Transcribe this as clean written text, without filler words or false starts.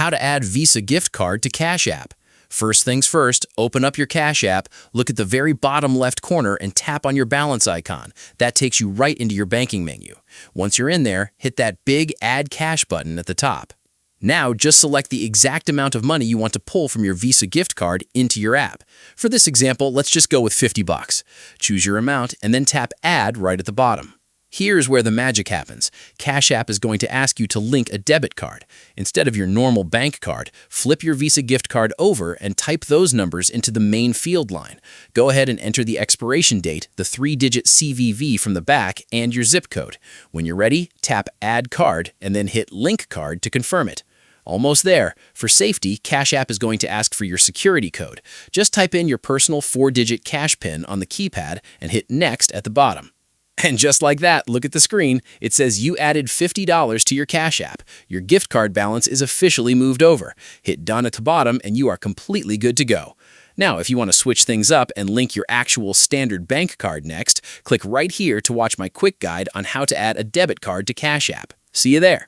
how to add Visa gift card to Cash App. First things first, open up your Cash App, look at the very bottom left corner and tap on your balance icon. That takes you right into your banking menu. Once you're in there, hit that big Add Cash button at the top. Now, just select the exact amount of money you want to pull from your Visa gift card into your app. For this example, let's just go with $50. Choose your amount and then tap Add right at the bottom. Here's where the magic happens. Cash App is going to ask you to link a debit card. Instead of your normal bank card, flip your Visa gift card over and type those numbers into the main field line. Go ahead and enter the expiration date, the 3-digit CVV from the back, and your zip code. When you're ready, tap Add Card and then hit Link Card to confirm it. Almost there. For safety, Cash App is going to ask for your security code. Just type in your personal 4-digit cash PIN on the keypad and hit Next at the bottom. And just like that, look at the screen. It says you added $50 to your Cash App. Your gift card balance is officially moved over. Hit Done at the bottom and you are completely good to go. Now, if you want to switch things up and link your actual standard bank card next, click right here to watch my quick guide on how to add a debit card to Cash App. See you there.